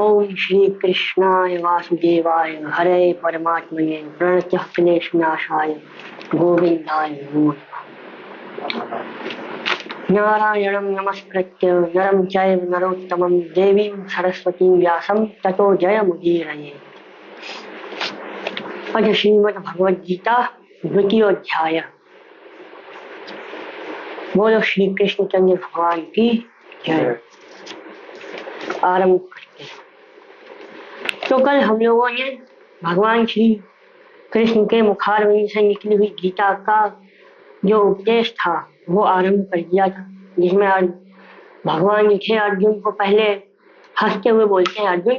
ओम श्री कृष्णाय वासुदेवाय हरे परमात्मने प्रणतः क्लेशनाशाय गोविंदाय नमो नमः। नारायणं नमस्कृत्य नरं चैव नरोत्तमं देवीं सरस्वतीं व्यासं ततो जयमुदीरये। अथ श्रीमद् भगवद गीता द्वितीयोध्याय। बोलो श्री कृष्णचंद्र भगवान की जय। आरंभ करते हैं। तो कल हम लोगों ने भगवान श्री कृष्ण के मुखारविंद से निकली हुई गीता का जो उपदेश था वो आरंभ कर दिया था, जिसमें भगवान जी थे अर्जुन को पहले हंसते हुए बोलते हैं, अर्जुन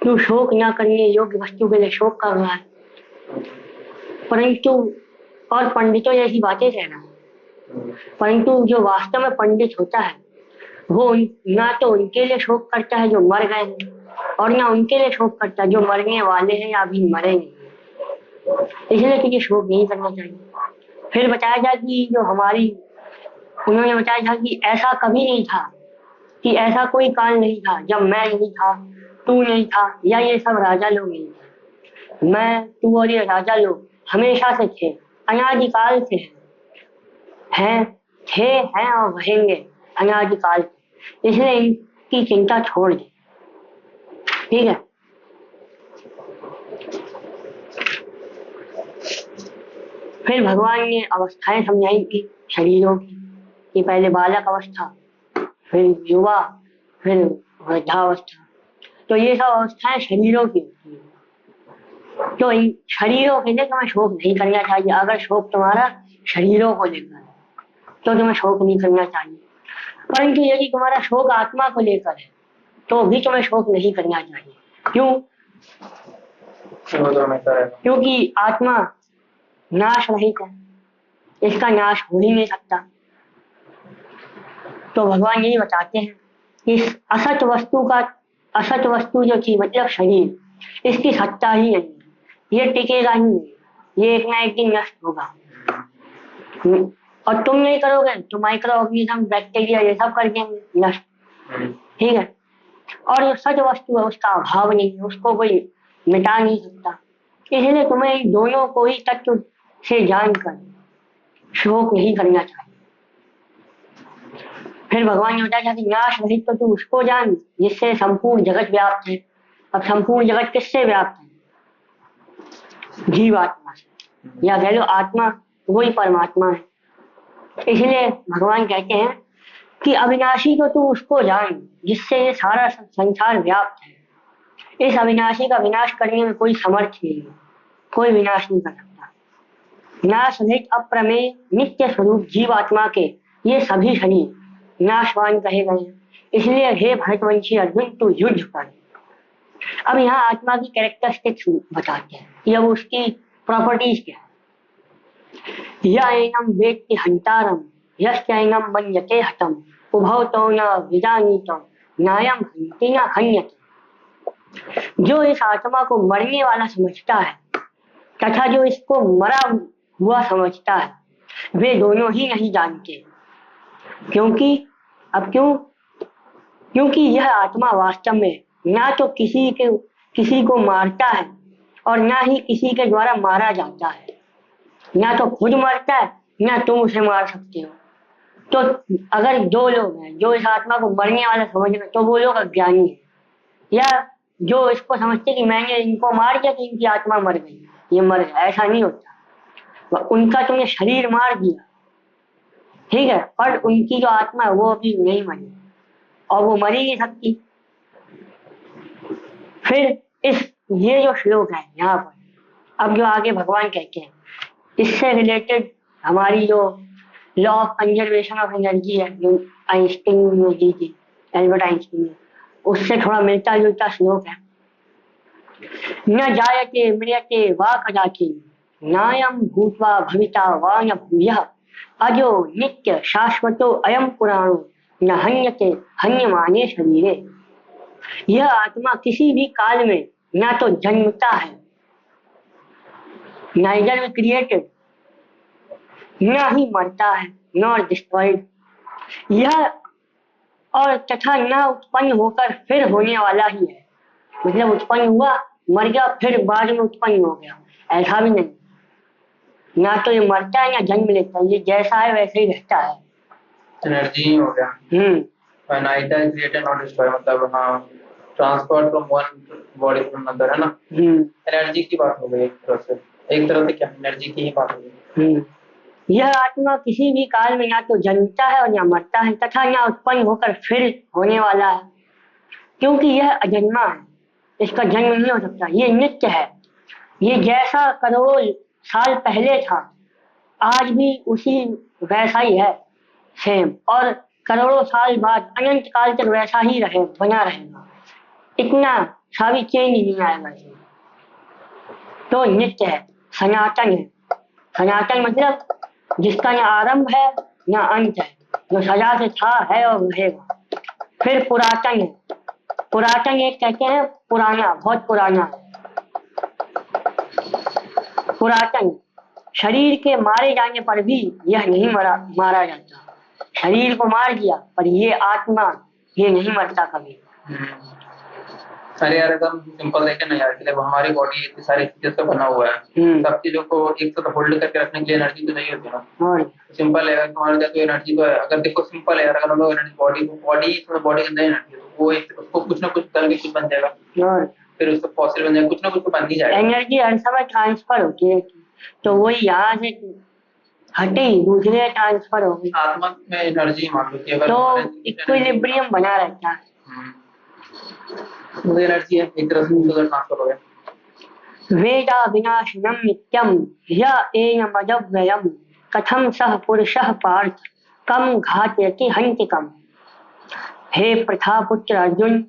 तू शोक ना करने योग्य वस्तु के लिए शोक कर रहा है, परंतु और पंडितों जैसी बातें कह रहा है, परंतु जो वास्तव में पंडित होता है वो ना तो उनके लिए शोक करता है जो मर गए हैं और ना उनके लिए शोक करता है जो मरने वाले हैं या अभी मरे नहीं। इसलिए तुझे शोक नहीं करना चाहिए। फिर बताया जा कि जो हमारी उन्होंने बताया था कि ऐसा कभी नहीं था, कि ऐसा कोई काल नहीं था जब मैं नहीं था, तू नहीं था या ये सब राजा लोग नहीं थे। मैं, तू और ये राजा लोग हमेशा से थे, अनादिकाल से हैं, थे, हैं और रहेंगे अनादिकाल से। इसलिए इनकी चिंता छोड़ दे, ठीक है। फिर भगवान ने अवस्थाएं समझाई थी शरीरों की, कि पहले बालक अवस्था, फिर युवा, फिर वृद्धावस्था। तो ये सब अवस्थाएं शरीरों की होती है। तो इन शरीरों के लिए तुम्हें शोक नहीं करना चाहिए। अगर शोक तुम्हारा शरीरों को लेकर है तो तुम्हें शोक नहीं करना चाहिए, परंतु यदि तुम्हारा शोक आत्मा को लेकर है तो भी तुम्हें शोक नहीं करना चाहिए। क्यों? क्योंकि आत्मा नाश रहित है, इसका नाश हो ही नहीं सकता। तो भगवान यही बताते हैं कि इस असत वस्तु जो थी मतलब शरीर, इसकी सत्ता ही नहीं है, ये टिकेगा ही नहीं, ये एक ना एक दिन नष्ट होगा। और तुम नहीं करोगे तो माइक्रो ऑर्गेनिज्म, बैक्टीरिया ये सब कर देंगे नष्ट, ठीक है। और जो सच वस्तु है उसका अभाव नहीं है, उसको कोई मिटा नहीं सकता। इसलिए तुम्हें दोनों को ही तत्व से जानकर शोक नहीं करना चाहिए। फिर भगवान ने बताया कि नाश रहित तो तू उसको जान जिससे संपूर्ण जगत व्याप्त है। अब संपूर्ण जगत किससे व्याप्त है? जीवात्मा से, या कह लो आत्मा वही परमात्मा है। इसलिए भगवान कहते हैं कि अविनाशी तो तू उसको जान जिससे ये सारा संसार व्याप्त है। इस अविनाशी का विनाश करने में कोई समर्थ नहीं है, कोई विनाश नहीं कर सकता। नाश रहित अप्रमेय नित्य स्वरूप जीवात्मा के ये सभी शरीर नाशवान कहे गए हैं। इसलिए हे भरतवंशी अर्जुन तू युद्ध कर। अब यहाँ आत्मा की कैरेक्टरिस्टिक्स बताते हैं कि अब उसकी प्रॉपर्टीज क्या है। यैनं वेत्ति हंतारम यस्यैनं मन्यते हतम उभौ तो न विजानीतो नायं हन्ति न हन्यते। जो इस आत्मा को मरने वाला समझता है तथा जो इसको मरा हुआ समझता है वे दोनों ही नहीं जानते। क्योंकि अब क्योंकि यह आत्मा वास्तव में ना तो किसी को मारता है और ना ही किसी के द्वारा मारा जाता है, ना तो खुद मरता है ना तुम उसे मार सकते हो। तो अगर दो लोग हैं जो इस आत्मा को मरने वाला समझ रहे तो वो लोग अज्ञानी है, या जो इसको समझते कि मैंने इनको मार दिया कि इनकी आत्मा मर गई, ये मर गया, ऐसा नहीं होता। उनका तुमने शरीर मार दिया, ठीक है, पर उनकी जो आत्मा है वो अभी नहीं मरी और वो मरी नहीं सकती। फिर ये जो श्लोक है यहाँ पर, अब जो आगे भगवान कहते हैं इससे रिलेटेड हमारी जो law of conservation of energy है जो आइंस्टीन ने दी थी, एल्बर्ट आइंस्टीन ने, उससे थोड़ा मिलता जुलता श्लोक है। न जायते म्रियते वा कदाचित् नायं भूत्वा भविता वा न भूयः अजो नित्य शाश्वतो अयम पुराणो न हन्यते हन्यमाने शरीरे। यह आत्मा किसी भी काल में ना तो जन्मता है, नाइदर क्रिएटेड, न ही मरता है, नॉट डिस्ट्रॉयड। यह और तथा न उत्पन्न होकर फिर होने वाला ही है। मतलब उत्पन्न हुआ, मर गया, फिर बाद में उत्पन्न हो गया, ऐसा भी नहीं। ना तो ये मरता है ना जन्म लेता है, ये जैसा है वैसे ही रहता है। एनर्जी ही हो गया। neither created nor destroyed, मतलब हाँ, transfer from one body to another, है ना। एनर्जी की बात हो गई एक तरह से क्या एनर्जी की ही बात हो गई। यह आत्मा किसी भी काल में ना तो जन्मता है और ना मरता है तथा ना उत्पन्न होकर फिर होने वाला है, क्योंकि यह अजन्मा है, इसका जन्म नहीं हो सकता, ये नित्य है। ये जैसा करोड़ों साल पहले था आज भी उसी वैसा ही है, सेम। और करोड़ों साल बाद अनंत काल तक वैसा ही रहे, बना रहेगा, इतना सा भी चेंज नहीं आएगा इसमें। तो नित्य है, सनातन है। सनातन मतलब जिसका न आरंभ है न अंत है, जो सदा से था है और रहेगा। फिर पुरातन है। पुरातन एक कहते हैं पुराना, बहुत पुराना है। पुरातन शरीर के मारे जाने पर भी यह नहीं मारा जाता। शरीर को मार दिया पर ये आत्मा ये नहीं मरता कभी। अरे यार एकदम सिंपल देखे ना यार, देखो हमारी बॉडी इतनी सारी चीजों से बना हुआ है, सब चीजों को एक साथ होल्ड करके रखने के लिए एनर्जी तो चाहिए होती है ना। सिंपल है, तुम्हारे अंदर तो एनर्जी तो है। अगर देखो सिंपल है यार, अगर हम लोग एनर्जी बॉडी बॉडी के अंदर एनर्जी है तो वो उसको कुछ ना कुछ करके कुछ बन जाएगा, फिर उसको पॉसिबल बन जाएगा, कुछ ना कुछ तो बन ही जाएगा। एनर्जी हर समय ट्रांसफर होती है, तो वही यहाँ से हटे ही दूसरे ट्रांसफर हो गई। आत्मा में एनर्जी मान लो कि अगर तो इक्विलिब्रियम बना रहता है, वो एनर्जी है एक तरह से ट्रांसफर हो गया। वेदा विनाशिनम नित्यम य एनमदव्ययम कथम सह पुरुषः पार्थ कम घातयति हन्तिकम। हे प्रथा पुत्र अर्जुन,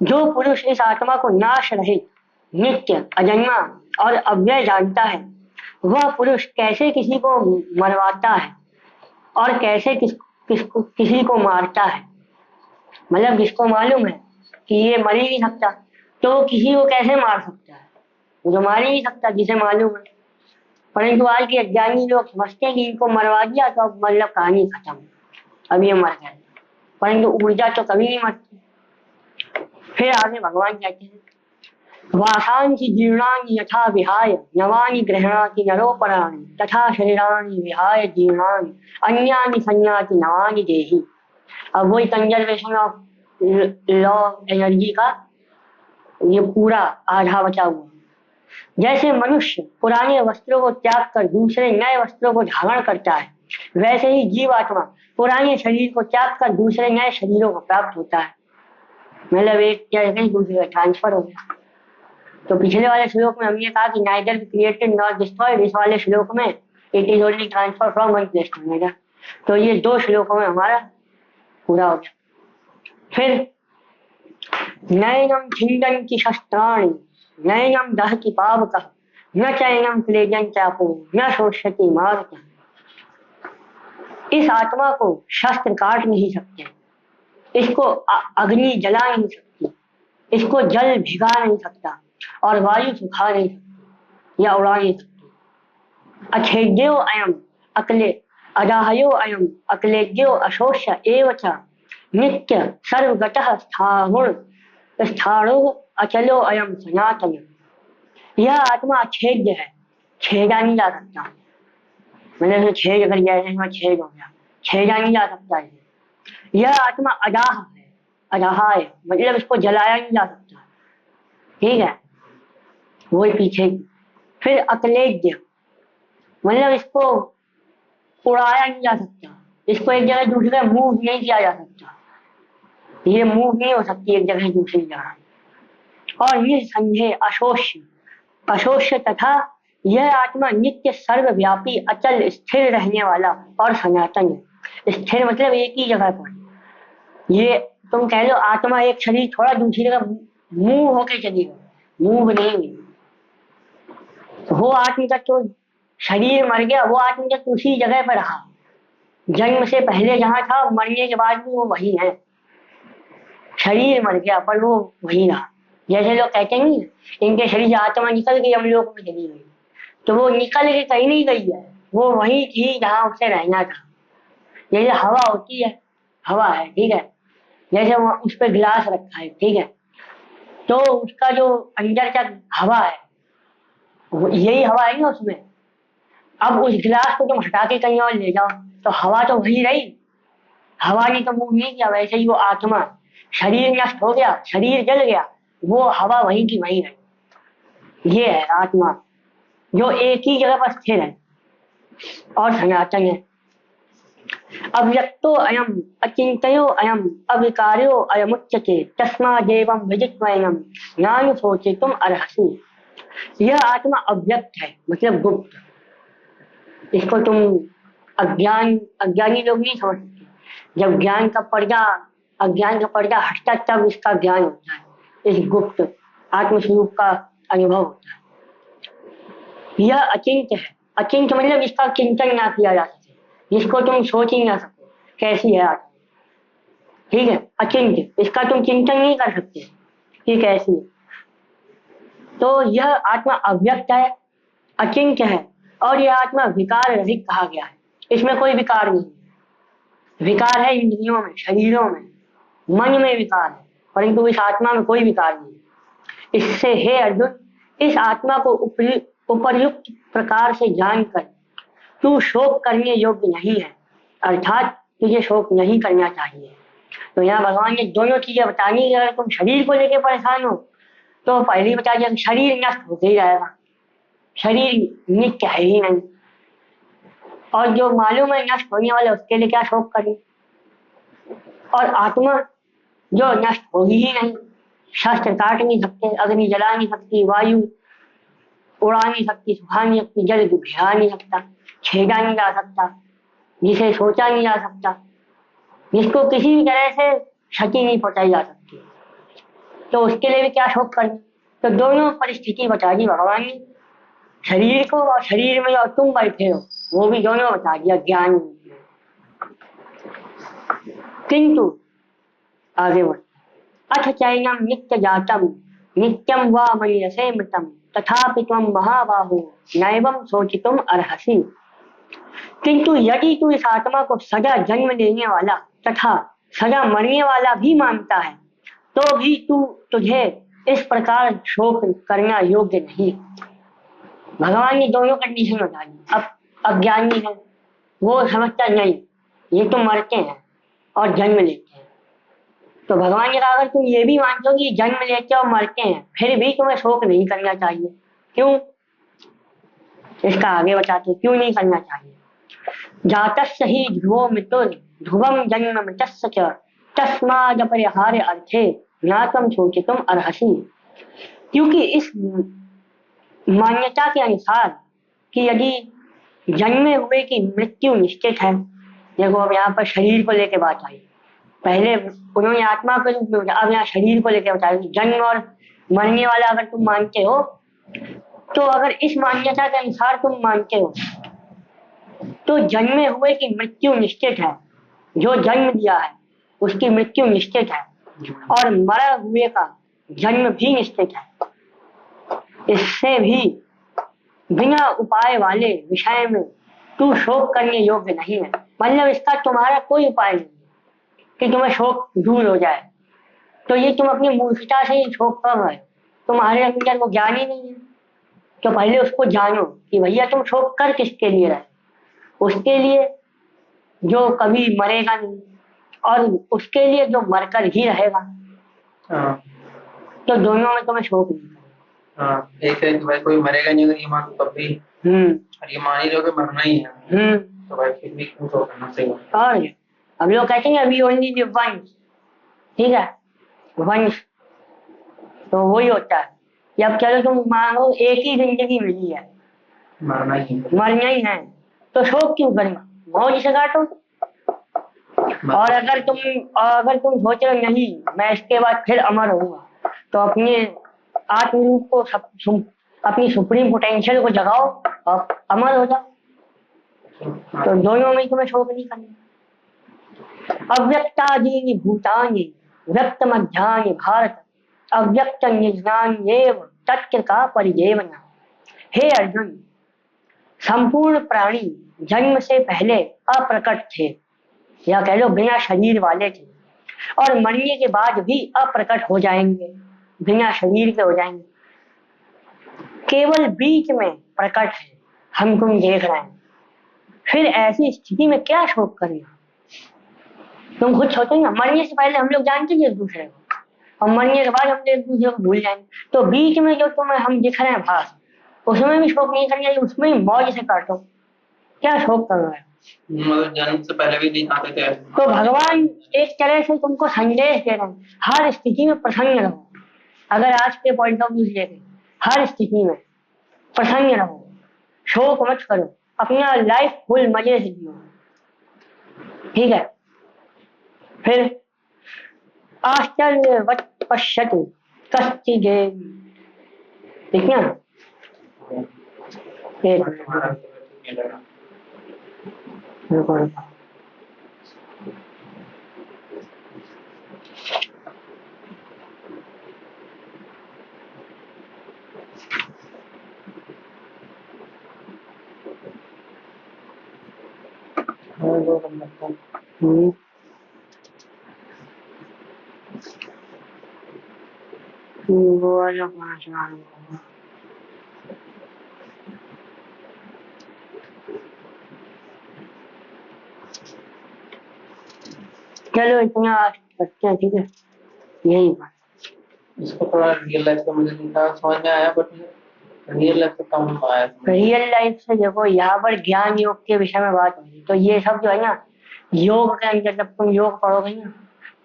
जो पुरुष इस आत्मा को नाश रहित, नित्य, अजन्मा और अव्यय जानता है, वह पुरुष कैसे किसी को मरवाता है और कैसे किसी को मारता है। मतलब जिसको मालूम है कि ये मर ही नहीं सकता तो वो किसी को कैसे मार सकता है, वो तो मार ही नहीं सकता जिसे मालूम है। परंतु आज के अज्ञानी लोग समझते हैं कि इनको मरवा दिया तो अब मतलब कहानी खत्म, अब ये मर गए, परंतु ऊर्जा तो कभी नहीं मरती। फिर आगे भगवान कहते हैं वासांसि जीर्णानि यथा विहाय नवानि गृह्णाति नरोपराणि तथा शरीराणि विहाय जीर्णानि अन्यानि संयाति नवानि देहि। अब वही कंजर्वेशन ऑफ लॉ एनर्जी का ये पूरा आधा बचा हुआ। जैसे मनुष्य पुराने वस्त्रों को त्याग कर दूसरे नए वस्त्रों को धारण करता है, वैसे ही जीवात्मा पुराने शरीर को त्याग कर दूसरे नए शरीरों को प्राप्त होता है। मतलब एक जगह दूसरे ट्रांसफर हो गया। तो पिछले वाले श्लोक में हमने कहा कि नाइदर क्रिएटेड नॉट डिस्ट्रॉयड, इस वाले श्लोक में it is only transfer from one place to another. तो ये दो श्लोकों में हमारा पूरा हो गया। फिर नयनम छिंदन्ति शस्त्राणि नयनम दहति पावकः न चैनम क्लेजं चापो न शोष्यति मारुतः। इस आत्मा को शस्त्र काट नहीं सकते, इसको अग्नि जला नहीं सकती, इसको जल भिगा नहीं सकता और वायु सुखा नहीं सकती या उड़ा नहीं सकती। अछेद्यो अयम अकले अदाहयो अयम अकलेज्यो अशोष्य एव च नित्य सर्वगतः स्थाणु अचलो अयम सनातन। यह आत्मा अछेद्य है, छेदा नहीं जा सकता। मैंने छेद कर दिया, छेद हो गया, छेदा नहीं जा सकता है। यह आत्मा अदाह है, अदाह है मतलब इसको जलाया नहीं जा सकता, ठीक है, वही पीछे। फिर अकलेज्य मतलब इसको उड़ाया नहीं जा सकता, इसको एक जगह दूसरी जगह मूव नहीं किया जा सकता, ये मूव नहीं हो सकती एक जगह दूसरी जगह। और निसंदेह अशोष्य, अशोष्य तथा यह आत्मा नित्य सर्वव्यापी अचल स्थिर रहने वाला और सनातन है। स्थिर मतलब एक ही जगह पर। ये तुम कह लो आत्मा एक शरीर थोड़ा दूसरी जगह मूव होके चली गई, मूव नहीं हुई। वो आत्मा का तो शरीर मर गया, वो आत्मा का उसी जगह पर रहा, जन्म से पहले जहां था मरने के बाद भी वो वही है। शरीर मर गया पर वो वही रहा। जैसे लोग कहते हैं इनके शरीर से आत्मा निकल गई हम लोग में चली गई, तो वो निकल के कहीं नहीं गई है, वो वही थी जहां उसे रहना था। जैसे हवा होती है, हवा है, ठीक है, जैसे वहाँ उस पर गिलास रखा है, ठीक है, तो उसका जो अंदर का हवा है यही हवा है ना उसमें। अब उस गिलास को तुम हटा के कहीं और ले जाओ तो हवा तो वही रही, हवा ने तो मूव नहीं किया। वैसे ही वो आत्मा, शरीर नष्ट हो गया, शरीर जल गया, वो हवा वहीं की वहीं रही। ये है आत्मा जो एक ही जगह पर स्थिर है और सनातन है। अव्यक्तो अयम अचिंत्यो अयम अविकार्यो अयमुच्यते तस्मादेवं विदित्वैनं ज्ञान सोचितुम अर्हसि। यह आत्मा अव्यक्त है, मतलब गुप्त। इसको तुम अज्ञानी लोग नहीं समझ सकते। जब अज्ञान का पर्दा हटता तब इसका ज्ञान होता है, इस गुप्त आत्मस्वरूप का अनुभव होता है। यह अचिंत्य है, अचिंत्य मतलब इसका चिंतन ना किया जा सके, जिसको तुम सोच ही ना सको कैसी है आत्मा, ठीक है, अचिंत्य, इसका तुम चिंतन नहीं कर सकते कि कैसी है। तो यह आत्मा अव्यक्त है, अचिंत्य है, और यह आत्मा विकार रहित कहा गया है। इसमें कोई विकार नहीं है। विकार है इंद्रियों में, शरीरों में, मन में विकार है, परंतु इस आत्मा में कोई विकार नहीं है। इससे हे अर्जुन, इस आत्मा को उपर्युक्त प्रकार से जानकर तू शोक करने योग्य नहीं है, अर्थात तुझे शोक नहीं करना चाहिए। तो यहाँ भगवान ने दोनों चीजें बतानी है। अगर तुम शरीर को लेकर परेशान हो तो पहले ही बता दिया कि शरीर नष्ट होते ही रहेगा, शरीर नित्य है ही नहीं, और जो मालूम है नष्ट होने वाला उसके लिए क्या शोक करें। और आत्मा जो नष्ट होगी ही नहीं, शस्त्र काट नहीं सकते, अग्नि जला नहीं सकती, वायु उड़ा नहीं सकती, सुखा नहीं सकती, जल भिगा नहीं सकता, छेड़ा नहीं जा सकता, जिसे सोचा नहीं जा सकता, जिसको किसी भी तरह से क्षति नहीं पहुंचाई जा सकती, तो उसके लिए भी क्या शोक करना। तो दोनों परिस्थिति बता दी भगवान ने, शरीर को और शरीर में जो तुम बैठे हो वो भी दोनों बता दिया ज्ञान। किंतु आगे बढ़, अथ चैनम नित्य जातम नित्यम वा मन्यसे मृतम तथापि त्वं महाबाहो नैवं सोचितुम अर्हसि। किंतु यदि तू इस आत्मा को सदा जन्म लेने वाला तथा सदा मरने वाला भी मानता है तो भी तुझे इस प्रकार शोक करना योग्य नहीं। भगवान ने दोनों कंडीशन बता दी। अब अज्ञानी है, वो समझता नहीं ये तो मरते हैं और जन्म लेते हैं। तो भगवान ने कहा अगर तुम ये भी मानते हो कि जन्म लेते और मरते हैं फिर भी तुम्हें शोक नहीं करना चाहिए। क्यों? इसका आगे बताते क्यों नहीं करना चाहिए। जातस्य हि ध्रुवो मृत्युर् ध्रुवम जन्म मृतस्य च तस्मादपरिहार्य अर्थे ज्ञातम सोचितुम अर्हसि। क्योंकि इस मान्यता के अनुसार कि यदि जन्मे हुए की मृत्यु निश्चित है, देखो अब यहाँ पर शरीर को लेकर बात आई, पहले उन्होंने आत्मा के रूप में बताया, अब यहाँ शरीर को लेकर बताया जन्म और मरने वाला अगर तुम मानते हो तो अगर इस मान्यता के अनुसार तुम मानते हो तो जन्मे हुए की मृत्यु निश्चित है, जो जन्म दिया है उसकी मृत्यु निश्चित है, और मरा हुए का जन्म भी निश्चित है। इससे भी बिना उपाय वाले विषय में तू शोक करने योग्य नहीं है। मतलब इसका तुम्हारा कोई उपाय नहीं कि तुम्हें शोक दूर हो जाए, तो ये तुम अपनी मूर्खता से ही शोक कर रहे हो, तुम्हारे अंदर वो ज्ञान ही नहीं है। तो पहले उसको जानो कि भैया तुम शोक कर किसके लिए रहे, उसके लिए जो कभी मरेगा नहीं और उसके लिए जो मरकर ही रहेगा। तो दोनों में तुम्हें शोक नहीं करना। एक है कि भाई कोई मरेगा नहीं अगर ये मान तब भी, और ये मान ही लो कि मरना ही है, तो भाई फिर भी क्यों शोक करना सही है। और हम लोग कहते हैं अभी ओनली लिव वंस, ठीक है, वंश, तो वही होता है। जब चलो तुम मानो एक ही जिंदगी मिली है, मरना ही है, तो शोक क्यों करना, मौज से काटो। और अगर तुम सोच रहे नहीं मैं इसके बाद फिर अमर होऊंगा, तो अपने आत्मरूप को अपनी सुप्रीम पोटेंशियल को जगाओ और अमर हो जाओ। तो दोनों में तुम्हें शोक नहीं करना। अव्यक्तादीनि भूतानि व्यक्त मध्यानि भारत अव्यक्त निज्ञान्येव तत्व का परिदेवना। हे अर्जुन, संपूर्ण प्राणी जन्म से पहले अप्रकट थे, या कह लो बिना शरीर वाले थे, और मरने के बाद भी अप्रकट हो जाएंगे, बिना शरीर के हो जाएंगे, केवल बीच में प्रकट है, हम तुम देख रहे हैं। फिर ऐसी स्थिति में क्या शोक करना? तुम खुद सोचो ना, मरने से पहले हम लोग जानते हैं एक दूसरे को, और मरने के बाद हम एक दूसरे को भूल जाएंगे। तो बीच में जो तुम्हें हम दिख रहे हैं भास, उसमें भी शोक नहीं करना चाहिए, उसमें भी मौज से काटो। क्या शोक कर रहे हो? मतलब जन्म से पहले भी नहीं आते थे। तो भगवान एक तरह से तुमको संदेश दे रहे हैं, हर स्थिति में प्रसन्न रहो। अगर आज के पॉइंट ऑफ व्यू से देखें, हर स्थिति में प्रसन्न रहो, शोक मत करो, अपना लाइफ फुल मजे से जियो। ठीक है। फिर आश्चर्यवत् पश्यति कश्चिदेव, ठीक है। चलो इतना करते हैं, ठीक है। यही बात, इसको थोड़ा रियल लाइफ का मुझे समझ में आया, बट रियल लाइफ से कम आया। रियल लाइफ से देखो, यहाँ पर ज्ञान योग के विषय में बात हो रही, तो ये सब जो है ना, योग के अंदर जब तुम योग पढ़ोगे ना,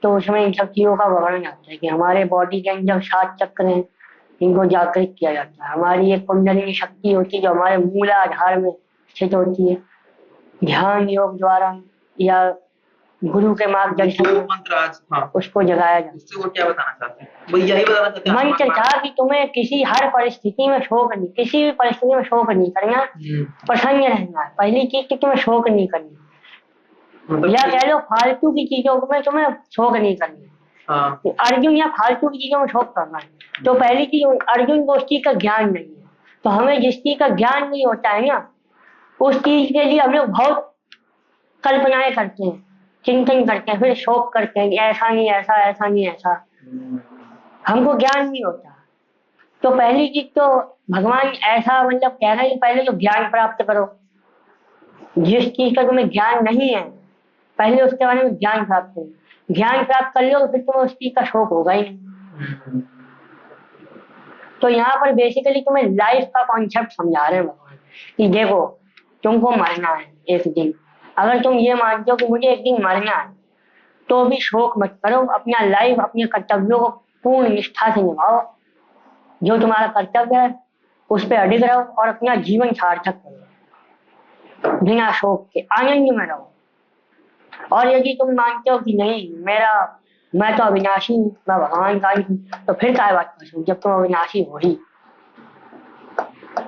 तो उसमें इन सब चीजों का वर्णन आता है कि हमारे बॉडी के अंदर 7 चक्र हैं, इनको जागृत किया जाता है। हमारी एक कुंडली शक्ति होती है जो हमारे मूलाधार में स्थित होती है, ध्यान योग द्वारा या गुरु के मार्गदर्शन में मंत्र आज उसको जगाया जाता है। इससे वो क्या बताना चाहते हैं? वो यही बताना चाहते हैं, मंत्र था कि तुम्हें किसी हर परिस्थिति में शोक नहीं, किसी भी परिस्थिति में शोक नहीं करना, प्रसन्न रहना है। पहली चीज कि तुम्हें शोक नहीं करनी, मतलब या कह लो फालतू की चीजों में तुम्हें शोक नहीं करनी। हाँ। अर्जुन या फालतू की चीजों में शोक करना है, तो पहली चीज अर्जुन को उस चीज का ज्ञान नहीं है। तो हमें जिस चीज का ज्ञान नहीं होता है ना, उस चीज के लिए हम लोग बहुत कल्पनाएं करते हैं, चिंतन करते हैं, फिर शोक करते हैं, ऐसा नहीं ऐसा, ऐसा नहीं ऐसा। हमको ज्ञान नहीं होता। तो पहली चीज तो भगवान ऐसा मतलब कह रहे हैं कि पहले तो ज्ञान प्राप्त करो। जिस चीज का तुम्हें ज्ञान नहीं है, पहले उसके बारे में ज्ञान प्राप्त करो। ज्ञान प्राप्त कर लो, फिर तुम्हें उस चीज का शौक होगा ही नहीं। तो यहाँ पर बेसिकली तुम्हें लाइफ का कॉन्सेप्ट समझा रहे हैं भगवान कि देखो, तुमको मरना है एक दिन। अगर तुम ये मानते हो कि मुझे एक दिन मरना है, तो भी शोक मत करो। अपना लाइफ, अपने कर्तव्यों को पूर्ण निष्ठा से निभाओ। जो तुम्हारा कर्तव्य है उस पर अडिग रहो और अपना जीवन सार्थक करो, बिना शोक के आनंद में रहो। और यदि तुम मानते हो कि नहीं मैं तो अविनाशी, मैं भगवान का ही, तो फिर क्या बात कर, जब तुम अविनाशी हो ही,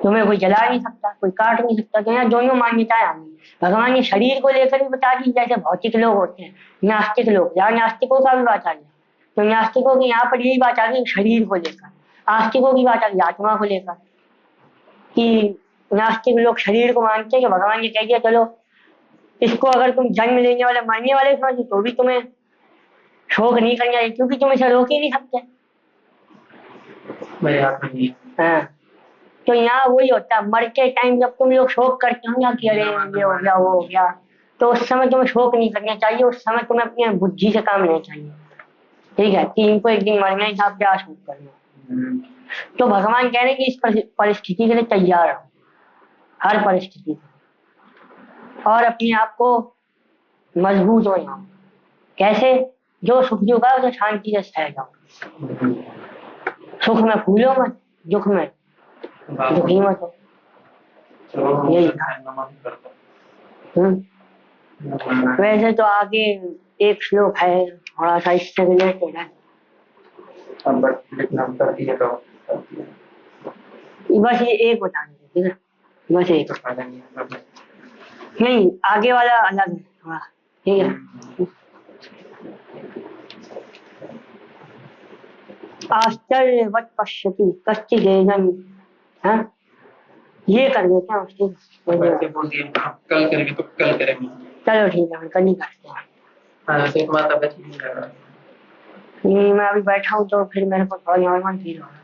तुम्हें कोई जला नहीं सकता, कोई काट नहीं सकता। तो यहाँ दोनों मान्यताएं आ गई। भगवान ने शरीर को लेकर भी बता दी, जैसे भौतिक लोग होते हैं, नास्तिक लोग, यहाँ नास्तिकों का भी बात आ गया। तो नास्तिकों की यहाँ पर यही बात आ गई शरीर को लेकर, आस्तिकों की बात आ गई आत्मा को लेकर। कि नास्तिक लोग शरीर को मानते हैं कि भगवान ने कह दिया चलो इसको अगर तुम जन्म लेने वाले मरने वाले समझो तो भी तुम्हें शोक नहीं करना चाहिए, क्योंकि तुम इसे रोक ही नहीं सकते। हाँ। तो यहाँ वही होता है, मर के टाइम जब तुम लोग शोक करते हो ना कि अरे ये हो गया वो हो गया, तो उस समय तुम्हें शोक नहीं करना चाहिए। उस समय तुम्हें अपनी बुद्धि से काम लेना चाहिए। ठीक है, कि इनको एक दिन मरना ही था, क्या शोक करना। तो भगवान कह रहे हैं कि इस परिस्थिति के लिए तैयार रहो, हर परिस्थिति, और अपने आप को मजबूत बनाओ। कैसे? जो सुख दुख है उसे शांति से सह जाओ। सुख में फूलो मत, दुख में दुखी मत हो। यही वैसे तो आगे एक श्लोक है, थोड़ा सा इससे रिलेटेड है, बस ये एक बता दीजिए, ठीक है? बस एक, नहीं आगे वाला अलग है थोड़ा, ठीक है? आश्चर्यवत् पश्यति कश्चिदेनं, हाँ ये कर देते हैं उसकी। कल करेंगे तो कल करेंगे। चलो ठीक है, कल ही करते हैं। हाँ, तो एक बात अब ये मैं अभी बैठा हूँ तो फिर मेरे को थोड़ा नॉर्मल फील हो रहा है।